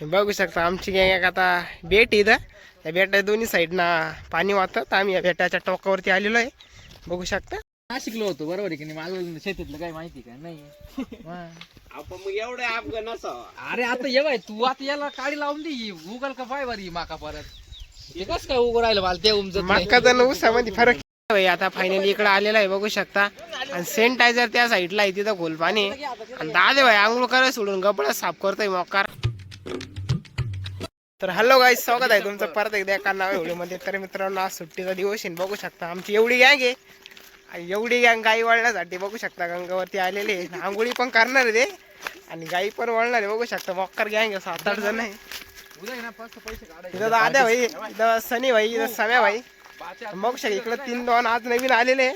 बघू शकता आमची गँग आता बेट इथं त्या बेटा दोन्ही साईडना पाणी वाहतं. आम्ही या बेटाच्या टोकावरती आलेलो आहे. बघू शकता शिकलो होतो बरोबर आहे की नाही. मला शेतीतलं काय माहिती का नाही. आपण मग एवढे अफगाण असावं. अरे आता ये बाय तू आता याला काडी लावून दे गुगल का पाय बरी माका परत ते कस काय उभं राहिलं मला ते उमजत नाही. मक्का जण ऊसामध्ये फरक आहे. आता फायनली इकडे आलेला आहे बघू शकता. आणि सॅनिटायझर त्या साईडला आहे तिथं गोल पाणी. आणि दादे भाई आंघोळ करायला सोडून गबळ साफ करतोय मोकार. तर हॅलो गाईस, स्वागत आहे तुमचं परत एकदा एका नाव व्हिडिओमध्ये. तर मित्रांनो आज सुट्टीचा दिवस आहे. बघू शकता आमची एवढी गँग आहे. आणि एवढी गँग गाई वळण्यासाठी बघू शकता गंगावरती आलेली आहे. आंघोळी पण करणार आहे ते आणि गाई पण वळणार आहे. बघू शकता मोकार गँग आहे, 7-8 जण आहे. इथं दाद्या भाई, इथं सनी भाई, इथं सम्या भाई. बघू शकता इकडे 3-2 आज नवीन आलेले आहे.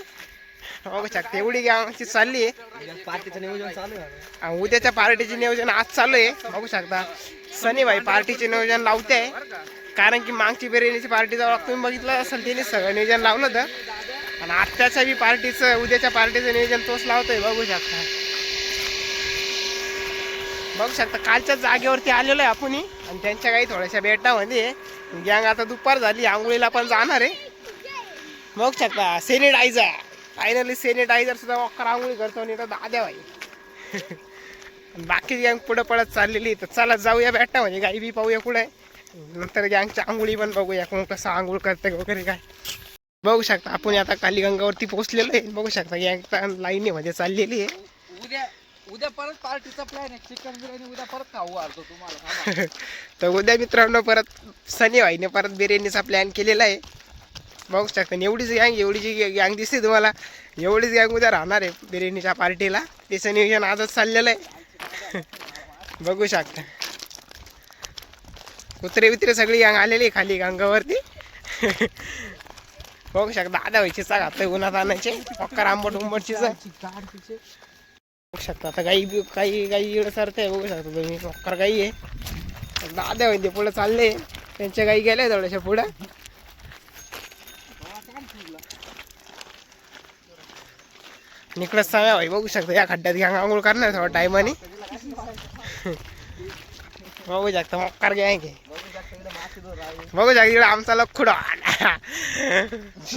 बघू शकता एवढी गँगची चालली आहे. पार्टीचं नियोजन चालू आहे. उद्याच्या पार्टीचे नियोजन आज चालू आहे. बघू शकता सनी भाई पार्टीचे नियोजन लावते आहे. कारण की मागची बिर्याणीची पार्टी जवळ तुम्ही बघितलं असेल त्याने सगळं नियोजन लावलं होतं. आणि आत्ताच्या बी पार्टीचं उद्याच्या पार्टीचं नियोजन तोच लावतोय. बघू शकता कालच्या जागेवरती आलेलो आहे आपण. आणि त्यांच्या काही थोड्याशा बेटामध्ये गँग आता दुपार झाली, आंघोळीला पण जाणार आहे. बघू शकता सॅनिटायझर फायनली सॅनिटायझर सुद्धा वॉकर आंघोळी करतो. आणि तर दाद्या भाई बाकी गँग पुढं पडत चाललेली. तर चला जाऊया बेटामध्ये गाई बी पाहूया पुढे. नंतर गँगच्या आंघोळी पण बघूया कोण कसं आंघोळ करते वगैरे काय. बघू शकता आपण आता काली गंगावरती पोहोचलेलो आहे. बघू शकता गँग लाईनीमध्ये चाललेली आहे. उद्या परत पार्टीचा प्लॅन आहे. चिकन बिर्याणी उद्या परत खाऊ घालतो तुम्हाला. तर उद्या मित्रांनो परत सनी भाईने परत बिर्याणीचा प्लॅन केलेला आहे. बघू शकता एवढीच गँग, एवढी जी गँग दिसते तुम्हाला एवढीच गँग उद्या राहणार आहे बिर्याणीच्या पार्टीला. त्याचं नियोजन आजच चाललेलं आहे. बघू शकता कुत्रे बित्रे सगळी गँग आलेली आहे खाली गंगावरती. बघू शकता दादा व्हायची चा घातोय उन्हात आणायचे पक्का आंबट उंबटची. बघू शकता आता काही गाई सरते. बघू शकता तुम्ही पक्कर गाई आहे. दादा व्हायचे पुढे चालले, त्यांच्या गाई गेल्या थोड्याशा पुढं. निकडच साम्या भाई बघू शकता या खड्ड्यात गँग आंघोळ करणार थोडा टायमाने. बघू शकता मक्कार गँग आहे. बघू शकता इकडे आमचा लखुडा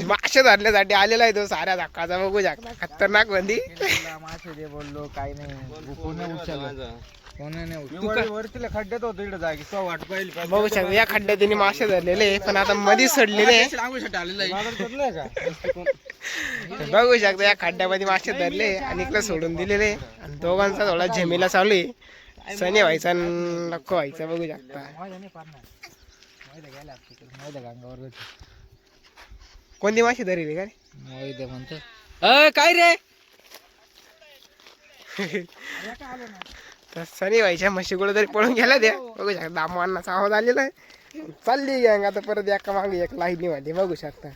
मासे धरण्यासाठी आलेला आहे तो साऱ्या धक्काचा. बघू शकता खतरनाक बंदी. मासे दे बोललो काय नाही. खड्ड्यात होतो इकडे जागी वाट पाहिजे. बघू शकता या खड्ड्यात त्यांनी मासे धरलेले पण आता मध्ये सडलेले. बघू शकता या खड्ड्यामध्ये मासे धरले आणि इकडे सोडून दिलेले. आणि दोघांचा थोडा झेमेला चालू आहे. सनी व्हायचा लक्को व्हायचा. बघू शकता कोणती माशी धरली काय म्हणतो काय रे. तर सनी व्हायच्या म्हशी कुठे तरी पळून गेल्या द्या. बघू शकता दामांनाचा आवाज आलेला आहे. चालली गँग आता परत एका मागे एक लाईनीमध्ये. बघू शकता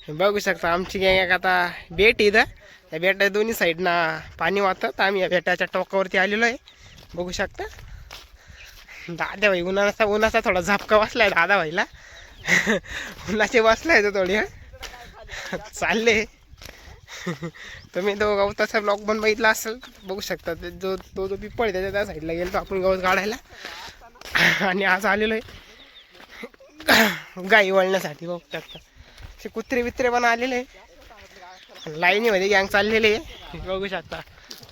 बघू शकता आमची गँग आता बेट इथं त्या बेटा दोन्ही साईडना पाणी वाहतं. आम्ही या बेटाच्या टोकावरती आलेलो आहे. बघू शकता दादा भाई उन्हाचा थोडा झपका बसलाय दादा भाईला. उन्हाचे बसलाय तो थोडी चालले. तुम्ही तो गवताचा ब्लॉग पण बघितला असेल. बघू शकता जो पिपळ त्याच्या त्या साईडला गेलो तो आपण गवत काढायला. आणि आज आलेलो आहे गाई वळण्यासाठी. बघू शकता असे कुत्रे बित्रे पण आलेले आहे. लाईनीमध्ये गँग चाललेले आहे. बघू शकता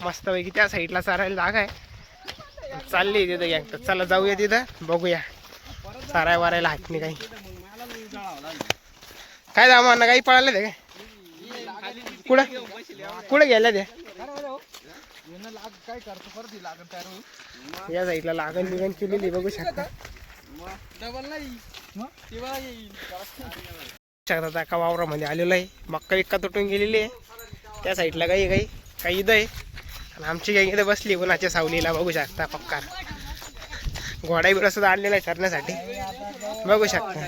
मस्तपैकी त्या साईडला चारायला जागा आहे. चालली तिथं गँग. तर चला जाऊया तिथं बघूया चाराय वारायला हात नाही काही. काय दामांना काही पळाले ते काय कुठं गेल्या ते या साईडला लागण बिगण केलेली. बघू शकता शकता एका वावरामध्ये आलेलो आहे. मक्का विक्का तुटून गेलेली आहे. त्या साईडला काही इथं आहे. आणि आमची काही इथं बसली उन्हाच्या सावलीला. बघू शकता पक्का घोडा बिडा सुद्धा आणलेला आहे चरण्यासाठी. बघू शकता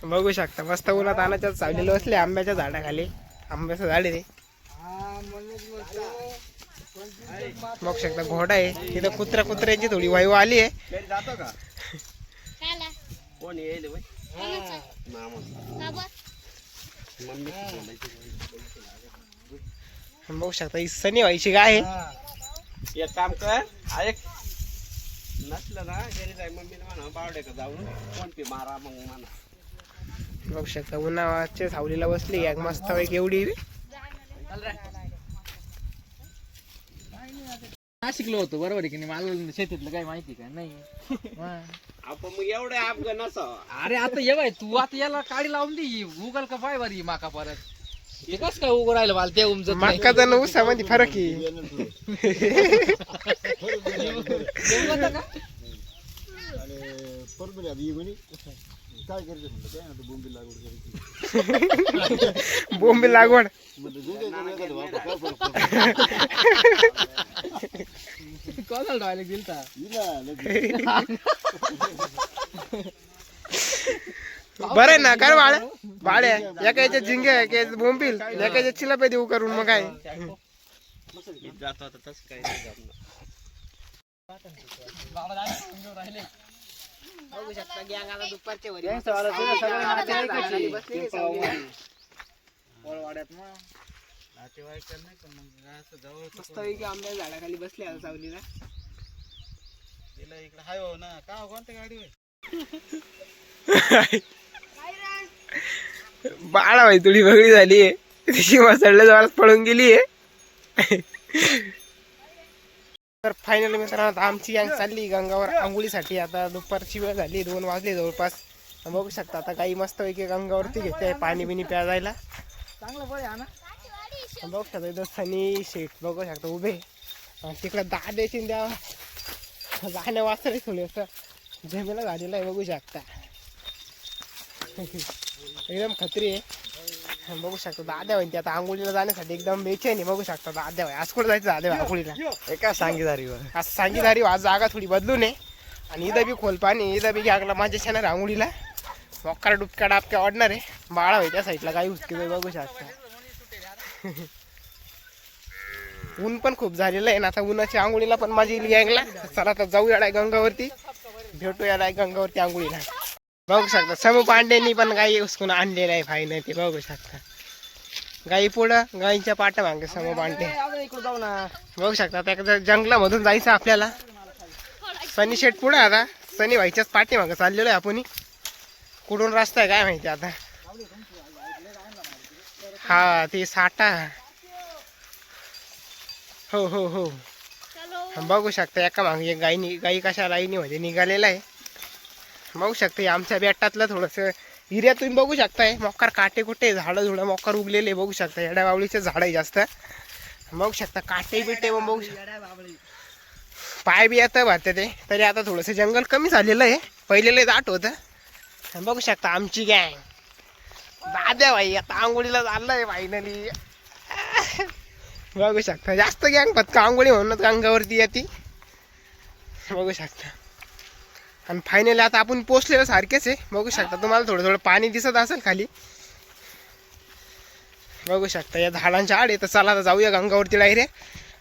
बघू शकता मस्त उन्हात आणाच्या सावलीला बसले आंब्याच्या झाडाखाली. आंब्याचं झाड आहे ते. बघू शकता घोडा आहे तिथं. कुत्र्याची थोडी वायू आली आहे. कोण येईल बाई? कोणाचं? मामा. का बरं? मम्मी बोलायची. बघू शकता ही सनी व्हायची गाय आहे. एक काम कर ऐक नसलं ना घरी जाय मम्मीला म्हणा बावडे का जाऊन फोन पे मारा मग म्हणा. बघू शकता उन्हाळ्याच्या सावलीला बसली एक मस्त पैकी एवढी. शिकलो होतो बरोबर आहे की नाही, मला शेतीतलं काही माहिती का नाही. हा. आपण मग एवढे अफगाण नसावं. अरे आता ये बाय तू आता याला काडी लावून दे उगल का पाय बरी माका परत. ते कस काय उगं राहिलं मला ते उमजत नाही. मका जण ऊसामध्ये फरक आहे. जमलं का? काय करायचं म्हणलं काय ना बोंबी लागवड करायची बोंबील लागवड. म्हणजे गुंगे करायचं बाबा काय फरक कोणाला डायलेक्ट दिलता बरं आहे ना कर बाळ्या बाळ्या एकाच्या झिंगे एकाच्या बोंबील एकाच्या चिलापे देऊ करून मग काय. जातो आता तसं काही नाही जमणार. बघू शकता गँग आता दुपारच्या वरी मस्त पैकी आंब्या झाडाखाली बसले आता सावलीला. इकडे हाय हो ना का कोणत्या गाडी होय बाळा भाई थोडी वेगळी झाली आहे. तिची मसळल्या जवळ पळून गेली आहे. तर फायनली मित्रांनो आता आमची गँग चालली गंगावर आंघोळीसाठी. आता दुपारची वेळ झाली 2 वाजले जवळपास. बघू शकता आता काही मस्त पैकी गंगावरती घेते पाणी बिनी प्यायला. चांगलं बरं आहे ना. बघू शकता इथं सनी शेट बघू शकता उभे. तिकडे दाद्याची द्या गाण्या वाचले थोडी असं झेमेला झालेलं आहे. बघू शकता एकदम खत्री आहे. बघू शकता दाद्या म्हणते आता आंघोळीला जाण्यासाठी एकदम बेचैन आहे. बघू शकता दाद्या भाई आज कुठं जायचं दाद्या भाई आंघोळीला एका सांगीदारी आज सांगीदारी आज जागा थोडी बदलून आहे. आणि इथं बी खोल पाणी इथं बी घ्यागला माझ्या शेणार आंघोळीला मोकार डुबक्या डाबक्या वाढणार आहे. बाळा भाई त्या साईडला काही हुसकी बघू शकता. ऊन पण खूप झालेलं आहे ना आता उन्हाच्या आंघोळीला पण माझी गँगला. चला आता जाऊ याडा गंगावरती भेटू याडा गंगावरती आंघोळीला. बघू शकता समू पांडेंनी पण गाई उसकून आणलेलं आहे फायनल ते बघू शकता. गाई पुढं गाईच्या पाट्या मागे समू पांडे इकडे जाऊ ना. बघू शकता त्या जंगलामधून जायचं आपल्याला. सनी शेट पुढं आता सनी व्हायच्याच पाठी मागं चाललेलो आहे आपण. कुठून रस्ता आहे काय माहिती आता. हा ते साठा हो हो हो बघू शकता एका मागे एक गाई कशा लाईनीमध्ये निघालेला आहे. बघू शकता आमच्या बेटातलं थोडंसं हिऱ्यातून बघू शकताय मोकार काटे कुठे झाडं झुडं मोकार उगलेले बघू शकता. येड्या बावळीचे झाड आहे जास्त. बघू शकता काटे बिटे मग बघू शकता पाय बी येतं भरते ते. तरी आता थोडंसं जंगल कमी झालेलं आहे पहिलेलं दाट होतं. बघू शकता आमची गँग दाद्या भाई आता आंघोळीला चाललंय फायनली. बघू शकता जास्त गँग फक्त आंघोळी म्हणूनच गंगावरती येते. बघू शकता आणि फायनली आता आपण पोचलेलं सारखेच आहे. बघू शकता तुम्हाला थोडं थोडं पाणी दिसत असेल खाली. बघू शकता या झाडांच्या आड आहे. तर चला आता जाऊया गंगावरती डायरेक्ट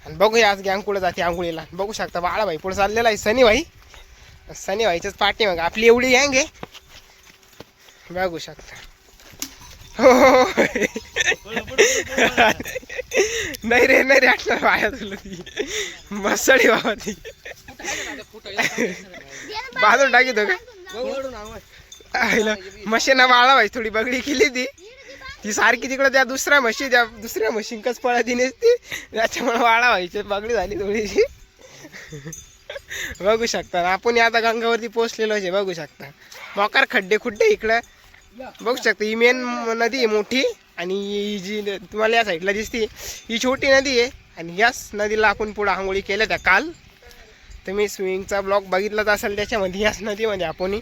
आणि बघूया आज गँग कुठं जाते आंघोळीला. बघू शकता बाळा भाई पुढे चाललेला आहे सनी भाई. सनी भाईच्याच पाठी मग आपली एवढी गँग आहे. बघू शकता हो नाही रे नाही रे आटलं वाया तुला ती मसळी बाबा ती बाजून टाकीतो का मशीना बाळा भाई थोडी बगडी केली ती सारखी तिकडं त्या दुसऱ्या मशीनकच पळती नसती त्याच्यामुळे बाळा व्हायची बगडी झाली थोडीशी. बघू शकता आपण आता गंगावरती पोचलेलो आहे. बघू शकता मोकार खड्डे खुड्डे इकडं. बघू शकता ही मेन नदी आहे मोठी आणि ही जी तुम्हाला या साईडला दिसते ही छोटी नदी आहे. आणि याच नदीला आपण पुढं आंघोळी केल्या त्या काल. तुम्ही स्विमिंगचा ब्लॉग बघितलाच असेल त्याच्यामध्ये याच नदीमध्ये आपण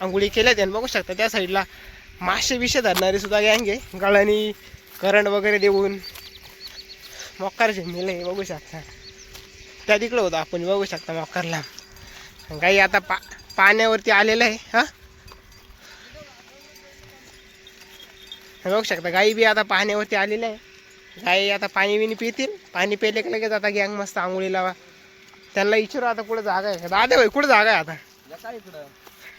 आंघोळी केल्या त्या. बघू शकता त्या साईडला मासे बिशे धरणारे सुद्धा गँग आहे. गळणी करंट वगैरे देऊन मोकार झेमेल आहे. बघू शकता त्या तिकडं होतं आपण. बघू शकता मोकारला गाई आता पाण्यावरती आलेलं आहे. हा बघू शकता गाई बी आता पाण्यावरती आलेलं आहे. गाई आता पाणी बिनी पितील. पाणी प्यायले की लगेच आता गँग मस्त आंघोळी लावा. त्यांना विचारू आता कुठं जागा आहे का दादा भाई कुठं जागा आहे आता.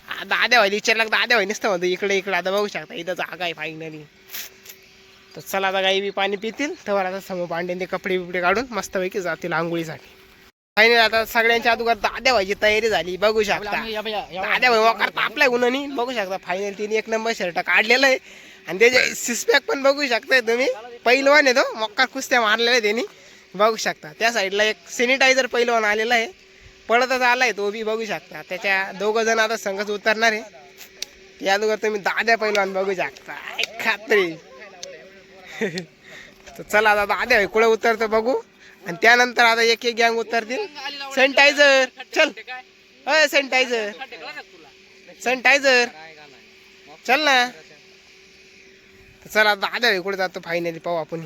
दाद्या व्हायला विचारला दाद्या व्हाय नसतं म्हणतो इकडे इकडे. आता बघू शकता इथं जागा आहे फायनली. तर चला आता गाई बी पाणी पितील तर आता समोर पांड्याने ते कपडे बिपडे काढून मस्तपैकी जातील आंघोळीसाठी. फायनली आता सगळ्यांच्या अगोदर दाद्या व्हायची तयारी झाली बघू शकता. दाद्या भाई वकार तापलाय गुन्हानी बघू शकता. फायनल तिने 1 नंबर शर्ट काढलेला आहे आणि त्याचे सिक्सपॅक पण बघू शकताय तुम्ही. पहिलवान आहे तो मक्कार कुस्त्या मारलेल्या त्यांनी बघू शकता. त्या साईडला एक सॅनिटायझर पहिलवान आलेला आहे पळतच आलाय तो बी बघू शकता. त्याच्या 2 जण आता संघच उतरणार आहे. त्या अगोदर तुम्ही दाद्या पहिलवान बघू शकता खात्री. तर चला आता दाद्या भाई कुठं उतरतं बघू आणि त्यानंतर आता एक एक गँग उतरतील. सॅनिटायझर चल अय सॅनिटायझर सॅनिटायझर चल ना. चला दाद्या भाई कुठे जातो फायनली पाहू आपण.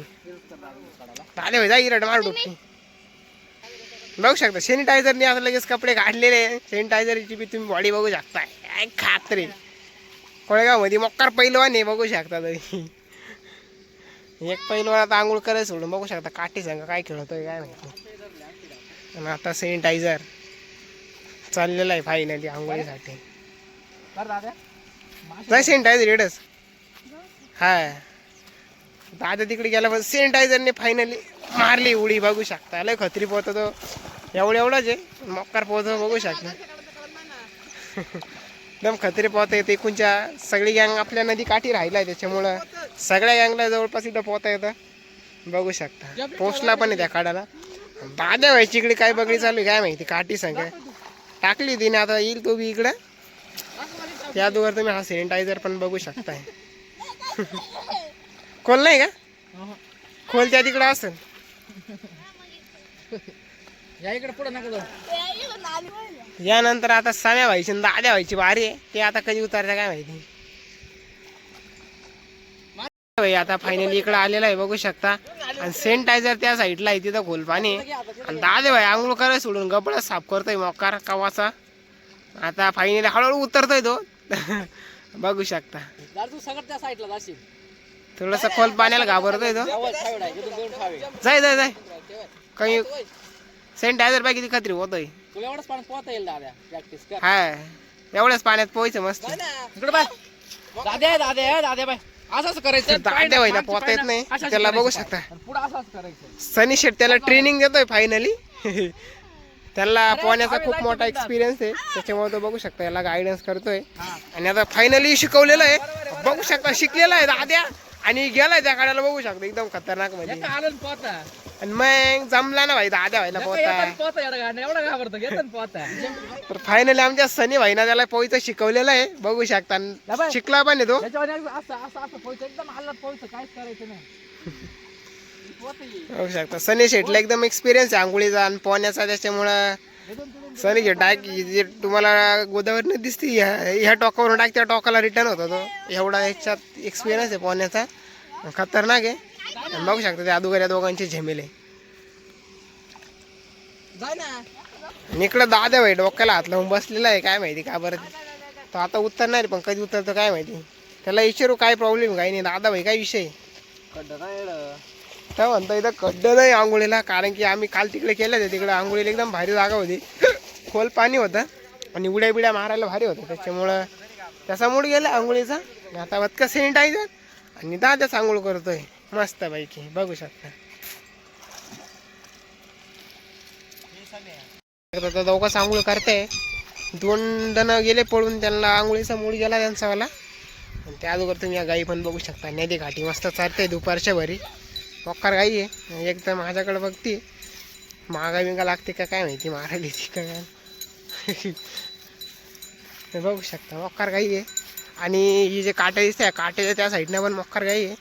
दाद्या भाई जा इरड मार डुबकी बघू शकता. सॅनिटायझरने आता लगेच कपडे काढलेले. सॅनिटायझरची बी तुम्ही बॉडी बघू शकता खात्री. कोळेगावमध्ये मक्कार पहिलवान आहे बघू शकता तरी. एक पहिलवान आता आंघोळ करायला सोडून बघू शकता काठी सांगा काय खेळतोय काय माहिती. आणि आता सॅनिटायझर चाललेलं आहे फायनली आंघोळीसाठी. नाही सॅनिटायझर एडच हा दादा तिकडे गेला पण सॅनिटायझरने फायनली मारली उडी बघू शकता. लय खत्री पोहतो तो एवढाच आहे मक्कार पोहतो बघू शकता. एकदम खत्री पोहता येते. एकूणच्या सगळी गँग आपल्या नदी काठी राहिला आहे त्याच्यामुळं सगळ्या गँगला जवळपास इथं पोहता येतं बघू शकता. पोचला पण आहे त्या काढायला. दाद्या व्हायची इकडे काय बगडी चालू आहे काय माहिती. काठी सांगा टाकली तिने आता येईल तो बी इकडं. त्या दोघांवर तुम्ही हा सॅनिटायझर पण बघू शकताय. खोल नाही का खोल त्या तिकडं असेल. या इकडे पुढे नका जाऊ. यानंतर आता साम्या व्हायची आणि दाद्या व्हायची बारी आहे. ते आता कधी उतरतं काय माहिती. आता फायनली इकडे आलेला आहे बघू शकता. आणि सॅनिटायझर त्या साईडला आहे तिथं खोल पाणी. आणि दादे भाई आंघोळ करायला सोडून गबळा साफ करतोय मकार कवाचा. आता फायनली हळूहळू उतरतोय तो बघू शकता. सगळं त्या साईडला जाशील थोडस खोल पाण्याला घाबरतोय तो. जाय जाय जाय काही सॅनिटायझर पाहिजे किती खात्री होतोय. तुला एवढंच पाण्यात पोहता येईल दाद्या प्रॅक्टिस कर. हा एवढ्याच पाण्यात पोहायचं मस्त. इकडे बाय दाद्या दाद्या दाद्या बाय असंच करायचं. दाद्या व्हायला पोहता येत नाही त्याला बघू शकता. पुढे असंच करायचं. सनी शेट त्याला ट्रेनिंग देतोय फायनली. त्याला पोहण्याचा खूप मोठा एक्सपिरियन्स आहे त्याच्यामुळे तो बघू शकता याला गायडन्स करतोय. आणि आता फायनली शिकवलेलं आहे बघू शकता. शिकलेला आहे दाद्या आणि गेलाय त्या काढायला बघू शकता एकदम खतरनाक म्हणजे. आलं पोहता आणि मग जमला ना भाई दाद्या व्हायला पोहता. पोहता एवढा घाबरतो घेतो पोहता. तर फायनली आमच्या सनी भाईना त्याला पोहायचं शिकवलेलं आहे बघू शकता. शिकला पण आहे तो. असं असं असं पोहायचं एकदम हल्ला पोहायचं काहीच करायचं नाही. बघू शकता सनी शेटला एकदम एक्सपिरियन्स आहे आंघोळीचा आणि पोहण्याचा. त्याच्यामुळं सनी शेट जे तुम्हाला गोदावरीने दिसते ह्या टोकावरून डाक त्या टोकाला रिटर्न होता तो. एवढा याच्यात एक्सपिरियन्स आहे पोहण्याचा खतरनाक आहे. आणि बघू शकता त्या अगोदर या दोघांचे झेमेले. इकडं दाद्या भाई डोक्याला हात लावून बसलेला आहे काय माहिती का बरं. तो आता उतरणार पण कधी उतरतो काय माहिती. त्याला विचारू काय प्रॉब्लेम काही नाही. दादा भाई काय विषय तर म्हणतो इथं खड्डं नाही आंघोळीला. कारण की आम्ही काल तिकडे केलं होतं तिकडे आंघोळीला एकदम भारी जागा होती. खोल पाणी होतं आणि उड्या बिड्या मारायला भारी होतं. त्याच्यामुळं त्याचा मूड गेला आंघोळीचा. आता वतका सॅनिटायझर आणि दादाच आंघोळ करतोय मस्त पैकी बघू शकता. दोघंच आंघोळ करते. 2 जण गेले पळून त्यांना आंघोळीचा मूड गेला त्यांचावाला. आणि त्या अगोदर तुम्ही या गाई पण बघू शकता. नदी घाटी मस्त चालते दुपारच्या भरी. मोकार गाई आहे एकदम माझ्याकडे बघते. मागा बिंगा लागते का काय माहिती मारायला ती का काय बघू शकता. मोकार गाई आहे. आणि ही जे काटे दिसते काट्याच्या त्या साईडनं पण मोकार गाई आहे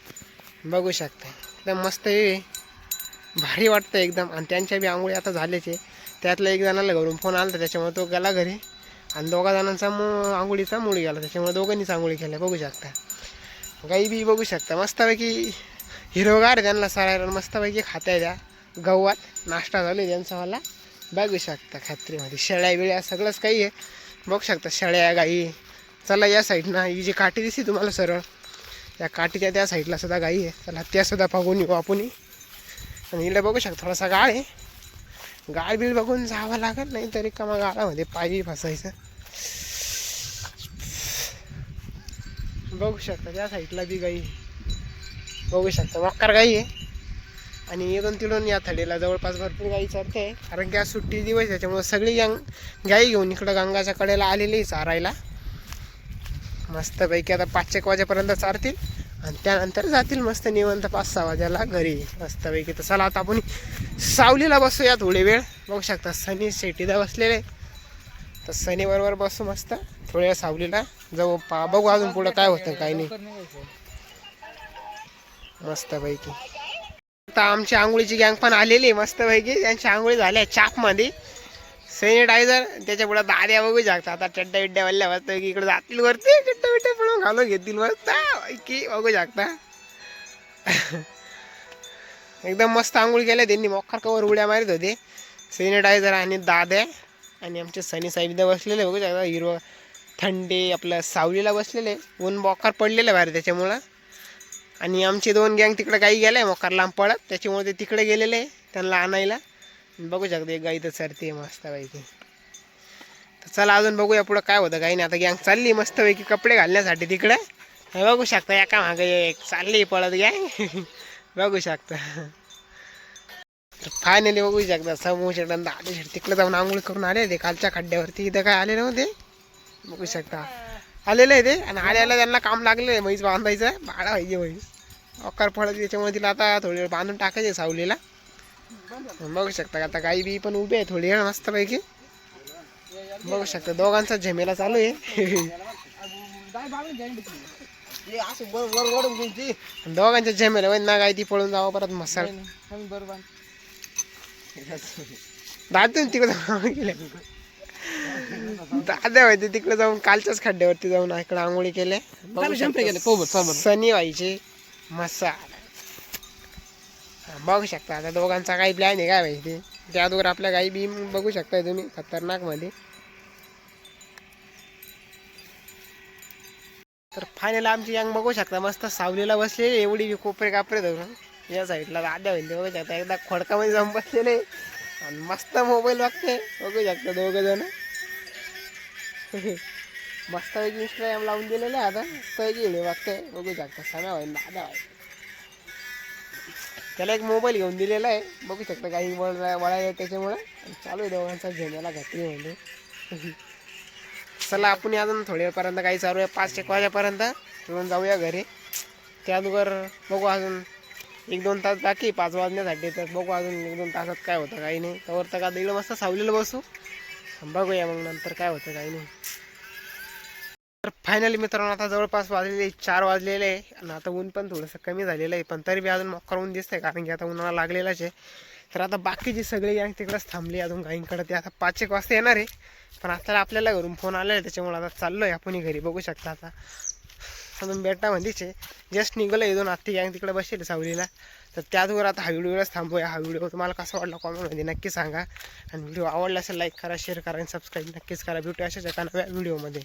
बघू शकता. एकदम मस्त आहे भारी वाटतं एकदम. आणि त्यांच्या बी आंघोळी आता झाल्याचे. त्यातल्या एक जणाला घरून फोन आला तर त्याच्यामुळे तो गेला घरी. आणि 2 जणांचा आंघोळीचा मूड गेला त्याच्यामुळे दोघांनीच आंघोळी केल्या बघू शकता. गाई बी बघू शकता मस्तपैकी हिरवगार त्यांना सरायला मस्तपैकी खात्या द्या. गव्हात नाश्ता झाला त्यांचावाला बघू शकता. खात्रीमध्ये शेळ्या बिळ्या सगळंच काही आहे बघू शकता. शेळ्या गाई. चला या साईडनं ही जी काठी दिसते तुम्हाला सरळ या काठीच्या त्या साईडला सुद्धा गाई आहे. चला त्यासुद्धा बघून येऊ आपण. आणि इकडे बघू शकता थोडासा गाळ आहे. गाळ बिळ बघून जावं लागत नाही तरी का मग गाळामध्ये पायी फसायचं. बघू शकता त्या साईडला बी गाई बघू शकता वक्कार गाई आहे. आणि इथून तिथून या थडीला जवळपास भरपूर गाई चरते कारण की आज सुट्टी दिवस त्याच्यामुळे सगळी गाई घेऊन इकडं गंगाच्या कडेला आलेली चारायला. मस्तपैकी आता 5-1 वाजेपर्यंत चारतील आणि त्यानंतर जातील मस्त निवंत 5-6 वाजेला घरी मस्तपैकी. तर चला आता आपण सावलीला बसूया थोडी वेळ. बघू शकता सनी शेतीला बसलेले तर सनी बरोबर बसू मस्त थोड्या वेळ सावलीला जाऊ बघू अजून पुढं काय होतं काय नाही मस्तपैकी. आता आमची आंघोळीची गँग पण आलेली आहे मस्तपैकी. त्यांची आंघोळी झाल्या चापमध्ये सॅनिटायझर त्याच्या पुढे दाद्या बघू शकता. आता चड्ड्या बिड्ड्या वाल्या मस्त इकडे जातील वरती चड्ड्या बिड्ड्या पळून घालून घेतील मस्त की बघू शकता. एकदम मस्त आंघोळी केल्या त्यांनी मोखर कवर उड्या मारित होते सॅनिटायझर आणि दाद्या. आणि आमचे सनी साहेब बसलेले बघू शकता हिरवं थंडी आपलं सावलीला बसलेले ऊन बोकार पडलेलं बाहेर त्याच्यामुळं. आणि आमचे 2 गँग तिकडे गाई गेले मोकार लांब पडत त्याच्यामुळे ते तिकडे गेलेले त्यांना आणायला. बघू शकता एक गाई तर चरते मस्तपैकी. तर चला अजून बघूया पुढं काय होतं काही नाही. आता गँग चालली मस्तपैकी कपडे घालण्यासाठी तिकडे बघू शकता एका मागे एक चालली पळत गँग बघू शकता. तर फायनली बघू शकता समोरच्या डंदा आले तिकडे जाऊन आंघोळ करून आले ते कालच्या खड्ड्यावरती. इथं काय आले नव्हते बघू शकता आलेलं आहे ते. आणि आल्याला त्यांना काम लागलेलं आहे म्हैस बांधायचं भाडा पाहिजे म्हैस अकार पडत त्याच्यामुळे तिला आता थोडी वेळ बांधून टाकायचे सावलीला. बघू शकता आता गाई बी पण उभी आहे थोडी वेळ मस्तपैकी. बघू शकता दोघांचा झमेला चालू आहे दोघांच्या झमेला वय ना गाय ती पळून जावं परत मसाल दादा तिकडे गेले दादा होते तिकडे जाऊन कालच्याच खड्ड्यावरती जाऊन इकडे आंघोळी केले. सनी व्हायचे मसाल बघू शकता. आता दोघांचा काही प्लॅन आहे काय माहिती त्या अगोदर आपल्या गाई बी बघू शकताय तुम्ही खतरनाक मध्ये. तर फायनल आमची यंग बघू शकता मस्त सावलीला बसले एवढी बी कोपरे कापरे धरून या साईडला दाद्या होईल बघू शकता एकदा खोडकामध्ये जाऊन बसलेले आणि मस्त मोबाईल बघते बघू शकता 2 जण मस्त पैकी इंस्टाग्राम लावून दिलेलं आहे. आता मस्त व्हिडिओ बघते बघू शकता सगळ्या होईल दादा होईल त्याला एक मोबाईल घेऊन दिलेला आहे बघू शकता काही वळायला त्याच्यामुळं चालू आहे दोघांचा झेमेला घातली म्हणजे. चला आपण अजून थोड्या वेळपर्यंत काही चालू आहे 5-1 वाजेपर्यंत घेऊन जाऊया घरी. त्यानंतर बघू अजून 1-2 तास बाकी 5 वाजण्यासाठी. तर बघू अजून 1-2 तासात काय होतं काही नाही त्यावर तर का दिलं मस्त सावलीला बसू बघूया मग नंतर काय होतं काही नाही. तर फायनली मित्रांनो आता जवळपास वाजलेले 4 वाजलेले आहे आणि आता ऊन पण थोडंसं कमी झालेलं आहे पण तरी बी अजून मोक्कर ऊन दिसतंय कारण की आता उन्हाळा लागलेलाच आहे. तर आता बाकीची सगळी गँग तिकडंच थांबली अजून गाईंकडे ते आता 5-1 वाजता येणार आहे. पण आपल्याला घरून फोन आलेला आहे त्याच्यामुळे आता चाललो आहे आपण घरी. बघू शकता आता अजून बेटामध्येच आहे जस्ट निघालं आहे 2 आत्ती गँग तिकडे बसले सावलीला. तर त्याचवर आता हा व्हिडिओच थांबूया. हा व्हिडिओ तुम्हाला कसा वाटला कॉमेंटमध्ये नक्की सांगा आणि व्हिडिओ आवडला असेल लाईक करा शेअर करा आणि सबस्क्राईब नक्कीच करा. भेटूया अशाच एका नव्या व्हिडिओमध्ये.